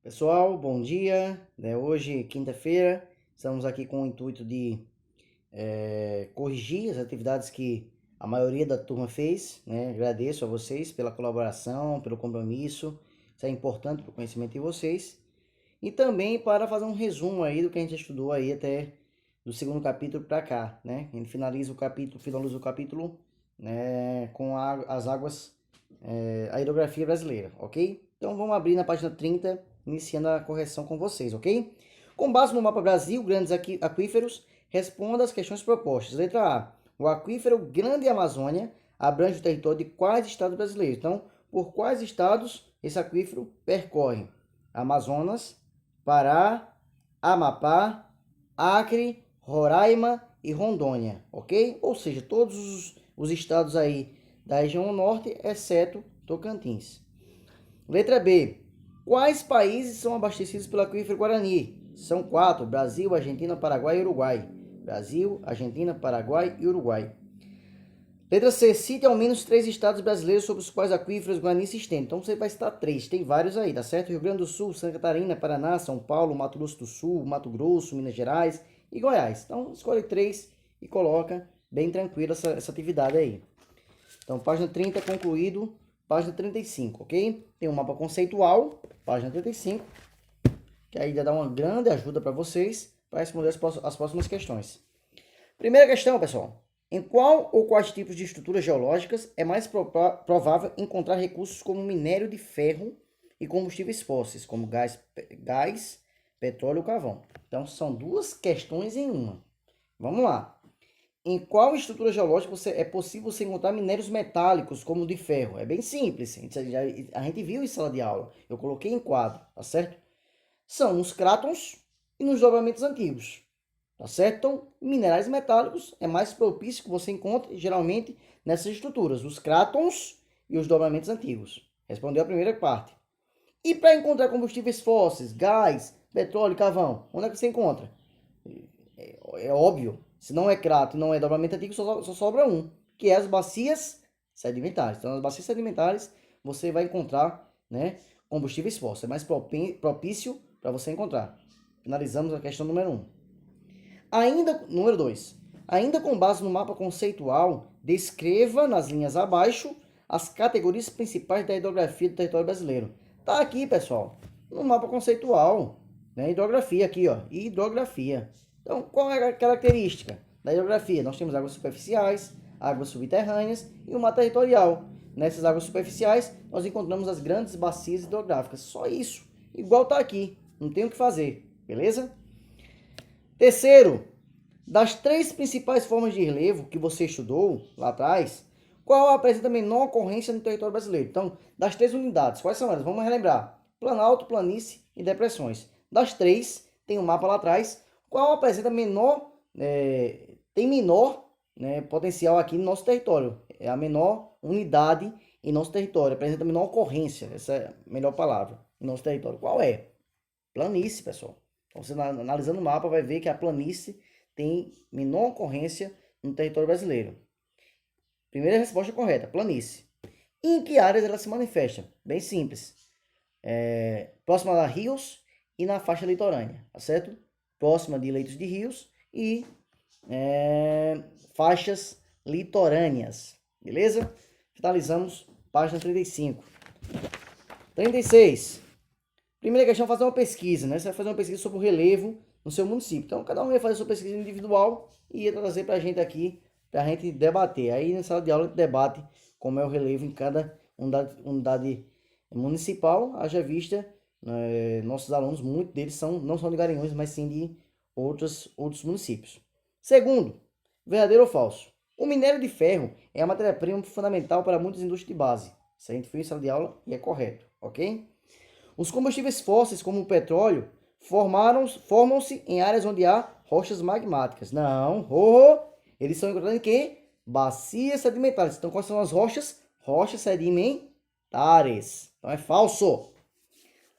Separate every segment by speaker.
Speaker 1: Pessoal, bom dia, Hoje, quinta-feira, estamos aqui com o intuito de corrigir as atividades que a maioria da turma fez, né? Agradeço a vocês pela colaboração, pelo compromisso, isso é importante para o conhecimento de vocês. E também para fazer um resumo aí do que a gente estudou aí até do segundo capítulo para cá, né? A gente finaliza o capítulo, né, com as águas, a hidrografia brasileira, ok? Então vamos abrir na página 30, iniciando a correção com vocês, ok? Com base no mapa Brasil, grandes aquíferos, responda às questões propostas. Letra A. O aquífero Grande Amazônia abrange o território de quais estados brasileiros? Então, por quais estados esse aquífero percorre? Amazonas, Pará, Amapá, Acre, Roraima e Rondônia, ok? Ou seja, todos os estados aí da região norte, exceto Tocantins. Letra B. Quais países são abastecidos pelo aquífero Guarani? São 4: Brasil, Argentina, Paraguai e Uruguai. Brasil, Argentina, Paraguai e Uruguai. Letra C. Cite ao menos 3 estados brasileiros sobre os quais aquíferos Guarani se estendem. Então você vai citar 3. Tem vários aí, tá certo? Rio Grande do Sul, Santa Catarina, Paraná, São Paulo, Mato Grosso do Sul, Mato Grosso, Minas Gerais e Goiás. Então escolhe 3 e coloca bem tranquilo essa atividade aí. Então, página 30 concluído, página 35, ok? Tem um mapa conceitual, página 35, que aí já dá uma grande ajuda para vocês para responder as próximas questões. Primeira questão, pessoal. Em qual ou quais tipos de estruturas geológicas é mais provável encontrar recursos como minério de ferro e combustíveis fósseis, como gás, petróleo ou carvão? Então, são duas questões em uma. Vamos lá. Em qual estrutura geológica é possível você encontrar minérios metálicos, como o de ferro? É bem simples, a gente viu em sala de aula. Eu coloquei em quadro, tá certo? São nos crátons e nos dobramentos antigos, tá certo? Então, minerais metálicos é mais propício que você encontre, geralmente, nessas estruturas, os crátons e os dobramentos antigos. Respondeu a primeira parte. E para encontrar combustíveis fósseis, gás, petróleo e carvão, onde é que você encontra? É óbvio. Se não é crato e não é dobramento antigo, só sobra um, que é as bacias sedimentares. Então, nas bacias sedimentares, você vai encontrar, né, combustíveis fósseis. É mais propício para você encontrar. Finalizamos a questão número 1. Número 2. Ainda com base no mapa conceitual, descreva nas linhas abaixo as categorias principais da hidrografia do território brasileiro. Tá aqui, pessoal, no mapa conceitual, né, hidrografia aqui, ó, hidrografia. Então, qual é a característica da hidrografia? Nós temos águas superficiais, águas subterrâneas e o mar territorial. Nessas águas superficiais, nós encontramos as grandes bacias hidrográficas. Só isso. Igual está aqui. Não tem o que fazer. Beleza? Terceiro, das 3 principais formas de relevo que você estudou lá atrás, qual apresenta a menor ocorrência no território brasileiro? Então, das 3 unidades, quais são elas? Vamos relembrar. Planalto, planície e depressões. Das 3, tem um mapa lá atrás. Qual apresenta menor, tem menor, né, potencial aqui no nosso território? É a menor unidade em nosso território, apresenta menor ocorrência, essa é a melhor palavra, em nosso território. Qual é? Planície, pessoal. Então, você analisando o mapa vai ver que a planície tem menor ocorrência no território brasileiro. Primeira resposta correta, planície. E em que áreas ela se manifesta? Bem simples. Próxima a rios e na faixa litorânea, tá certo? Próxima de leitos de rios e faixas litorâneas, beleza? Finalizamos página 35. 36. Primeira questão, fazer uma pesquisa, né? Você vai fazer uma pesquisa sobre o relevo no seu município. Então, cada um vai fazer a sua pesquisa individual e ia trazer para a gente aqui, para a gente debater. Aí, na sala de aula, a gente debate como é o relevo em cada unidade municipal, haja vista, nossos alunos, muitos deles não são de Garanhuns, mas sim de outros municípios. Segundo, verdadeiro ou falso? O minério de ferro é a matéria-prima fundamental para muitas indústrias de base. Isso a gente fez em sala de aula e é correto, ok? Os combustíveis fósseis, como o petróleo, formam-se em áreas onde há rochas magmáticas. Não, eles são encontrados em quê? Bacias sedimentares. Então, quais são as rochas? Rochas sedimentares. Então, é falso.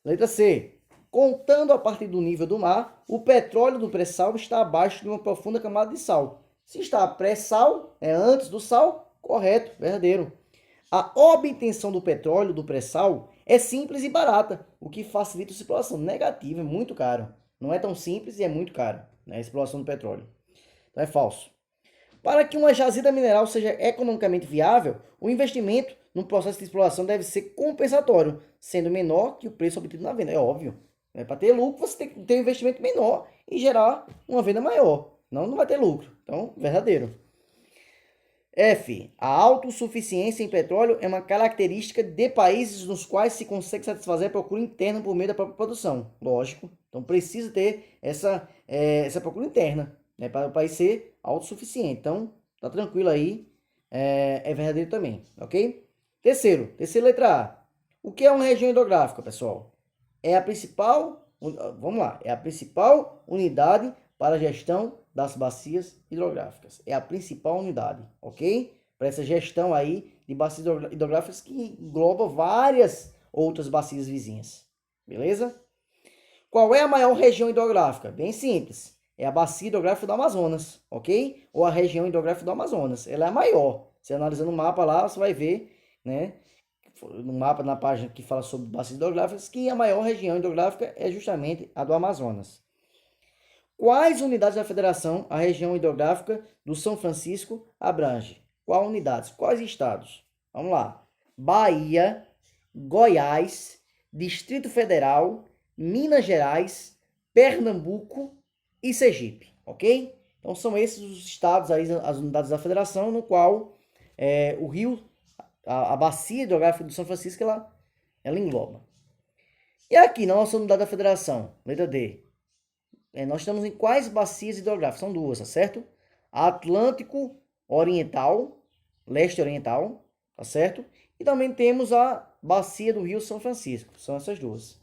Speaker 1: Letra C. Contando a partir do nível do mar, o petróleo do pré-sal está abaixo de uma profunda camada de sal. Se está pré-sal, é antes do sal, correto, verdadeiro. A obtenção do petróleo do pré-sal É simples e barata, o que facilita a exploração. Negativo, é muito caro. Não é tão simples e é muito caro, né, a exploração do petróleo. Então é falso. Para que uma jazida mineral seja economicamente viável, o investimento no processo de exploração deve ser compensatório, sendo menor que o preço obtido na venda. É óbvio. Para ter lucro, você tem que ter um investimento menor e gerar uma venda maior. Não vai ter lucro. Então, verdadeiro. F. A autossuficiência em petróleo é uma característica de países nos quais se consegue satisfazer a procura interna por meio da própria produção. Lógico. Então precisa ter essa procura interna, né, para o país ser autossuficiente. Então, tá tranquilo aí. É verdadeiro também, ok? Terceira letra A. O que é uma região hidrográfica, pessoal? É a principal, vamos lá, é a principal unidade para a gestão das bacias hidrográficas. É a principal unidade, ok? Para essa gestão aí de bacias hidrográficas que engloba várias outras bacias vizinhas. Beleza? Qual é a maior região hidrográfica? Bem simples. É a bacia hidrográfica do Amazonas, ok? Ou a região hidrográfica do Amazonas. Ela é a maior. Você analisando o mapa lá, você vai ver, né? No mapa, na página que fala sobre bacias hidrográficas, que a maior região hidrográfica é justamente a do Amazonas. Quais unidades da federação a região hidrográfica do São Francisco abrange? Quais unidades? Quais estados? Vamos lá. Bahia, Goiás, Distrito Federal, Minas Gerais, Pernambuco e Sergipe, ok? Então são esses os estados, aí, as unidades da federação, no qual o rio, a bacia hidrográfica do São Francisco, ela engloba. E aqui, na nossa unidade da federação, letra D, nós estamos em quais bacias hidrográficas? São duas, tá certo? Atlântico Oriental, Leste Oriental, tá certo? E também temos a bacia do Rio São Francisco, são essas duas.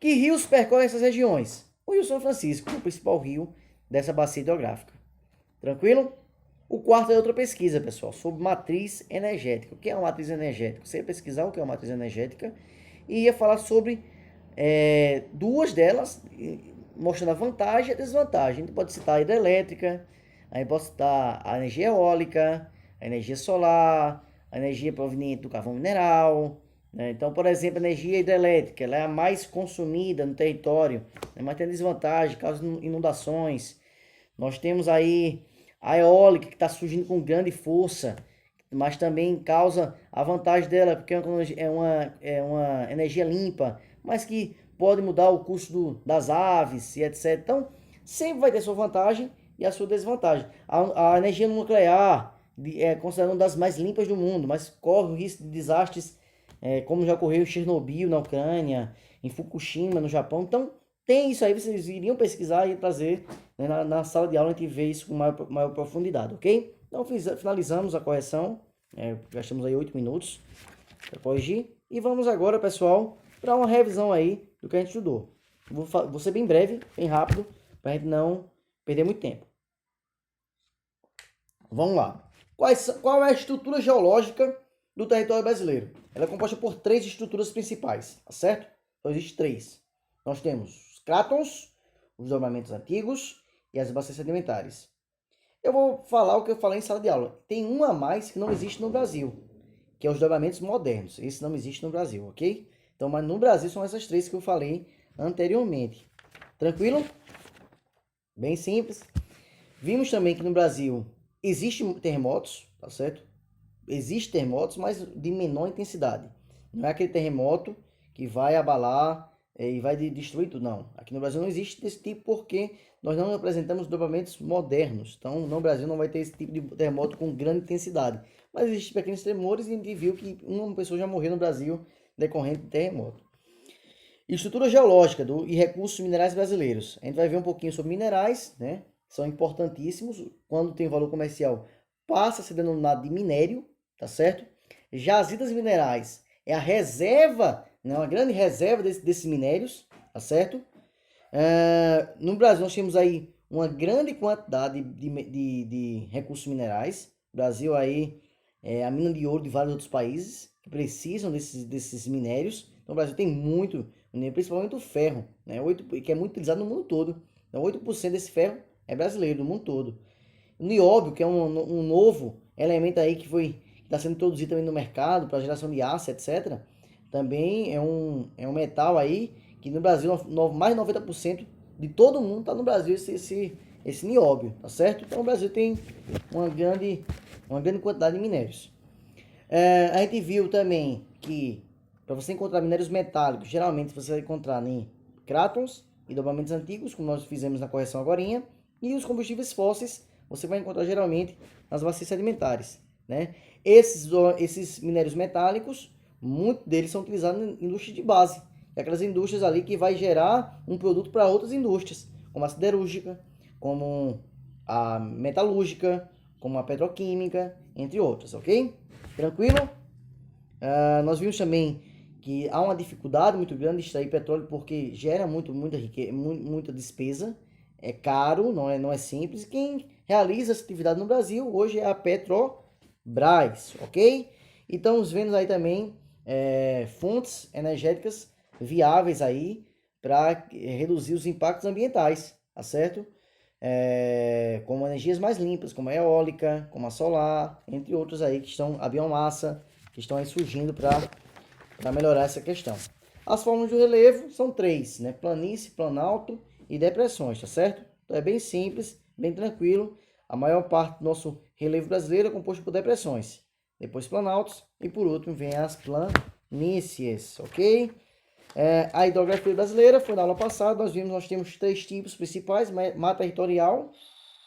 Speaker 1: Que rios percorrem essas regiões? O Rio São Francisco, o principal rio dessa bacia hidrográfica. Tranquilo? O quarto é outra pesquisa, pessoal, sobre matriz energética. O que é uma matriz energética? Você ia pesquisar o que é uma matriz energética e ia falar sobre duas delas, mostrando a vantagem e a desvantagem. A gente pode citar a hidrelétrica, a gente pode citar a energia eólica, a energia solar, a energia proveniente do carvão mineral. Né? Então, por exemplo, a energia hidrelétrica ela é a mais consumida no território, né? Mas tem desvantagem, causa inundações. Nós temos aí a eólica que está surgindo com grande força, mas também causa a vantagem dela, porque é uma energia limpa, mas que pode mudar o custo das aves e etc. Então, sempre vai ter sua vantagem e a sua desvantagem. A energia nuclear é considerada uma das mais limpas do mundo, mas corre o risco de desastres, como já ocorreu em Chernobyl, na Ucrânia, em Fukushima, no Japão. Então, tem isso aí, vocês iriam pesquisar e trazer, né, na sala de aula, a gente vê isso com maior profundidade, ok? Então, finalizamos a correção, gastamos aí 8 minutos para corrigir. E vamos agora, pessoal, para uma revisão aí do que a gente estudou. Vou ser bem breve, bem rápido, para a gente não perder muito tempo. Vamos lá. Qual é a estrutura geológica do território brasileiro? Ela é composta por 3 estruturas principais, tá certo? Então, existem 3. Nós temos os crátons, os dobramentos antigos e as bacias sedimentares. Eu vou falar o que eu falei em sala de aula. Tem uma a mais que não existe no Brasil, que é os dobramentos modernos. Esse não existe no Brasil, ok? Então, mas no Brasil são essas 3 que eu falei anteriormente. Tranquilo? Bem simples. Vimos também que no Brasil existem terremotos, tá certo? Existem terremotos, mas de menor intensidade. Não é aquele terremoto que vai abalar e vai destruir tudo, não. Aqui no Brasil não existe desse tipo porque nós não apresentamos dobramentos modernos. Então, no Brasil não vai ter esse tipo de terremoto com grande intensidade. Mas existem pequenos tremores e a gente viu que uma pessoa já morreu no Brasil decorrente de terremoto. Estrutura geológica e recursos minerais brasileiros. A gente vai ver um pouquinho sobre minerais, né? São importantíssimos. Quando tem valor comercial, passa a ser denominado de minério, tá certo? Jazidas minerais é a reserva, né? Uma grande reserva desses minérios, tá certo? No Brasil nós temos aí uma grande quantidade de recursos minerais. O Brasil aí é a mina de ouro de vários outros países que precisam desses minérios. Então o Brasil tem muito, principalmente o ferro, né? Que é muito utilizado no mundo todo. Então 8% desse ferro é brasileiro, no mundo todo. O nióbio, que é um novo elemento aí que está sendo introduzido também no mercado para geração de aço, etc. também é um metal aí que no Brasil, mais de 90% de todo mundo está no Brasil esse nióbio, tá certo? Então o Brasil tem uma grande quantidade de minérios. A gente viu também que para você encontrar minérios metálicos, geralmente você vai encontrar em crátons e dobramentos antigos, como nós fizemos na correção agorinha, e os combustíveis fósseis você vai encontrar geralmente nas bacias sedimentares, né? Esses minérios metálicos, muitos deles são utilizados em indústrias de base, aquelas indústrias ali que vai gerar um produto para outras indústrias, como a siderúrgica, como a metalúrgica, como a petroquímica, entre outras, ok? Tranquilo? Nós vimos também que há uma dificuldade muito grande de extrair petróleo porque gera muita despesa, é caro, não é simples. Quem realiza essa atividade no Brasil hoje é a Petrobras, ok? E estamos vendo aí também fontes energéticas viáveis aí para reduzir os impactos ambientais, tá certo? Como energias mais limpas, como a eólica, como a solar, entre outros aí que estão, a biomassa, que estão aí surgindo para melhorar essa questão. As formas de relevo são 3, né? Planície, planalto e depressões, tá certo? Então é bem simples, bem tranquilo. A maior parte do nosso relevo brasileiro é composto por depressões, depois planaltos e por último vem as planícies, ok? A hidrografia brasileira foi na aula passada, nós temos 3 tipos principais: mata territorial,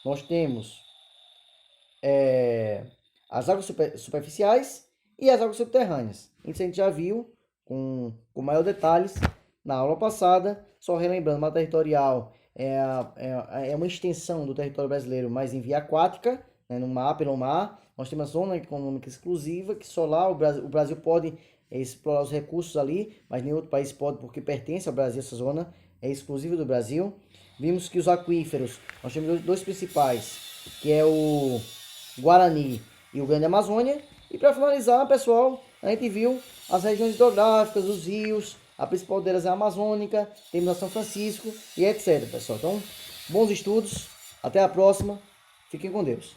Speaker 1: nós temos as águas superficiais e as águas subterrâneas. Isso a gente já viu com maior detalhes na aula passada. Só relembrando, mata territorial é uma extensão do território brasileiro, mas em via aquática, né, no mar, pelo mar. Nós temos a zona econômica exclusiva, que só lá o Brasil pode explorar os recursos ali, mas nenhum outro país pode, porque pertence ao Brasil, essa zona é exclusiva do Brasil. Vimos que os aquíferos, nós temos dois principais, que é o Guarani e o Grande Amazônia. E para finalizar, pessoal, a gente viu as regiões hidrográficas, os rios, a principal delas é a Amazônica, temos a São Francisco e etc, pessoal. Então, bons estudos, até a próxima, fiquem com Deus.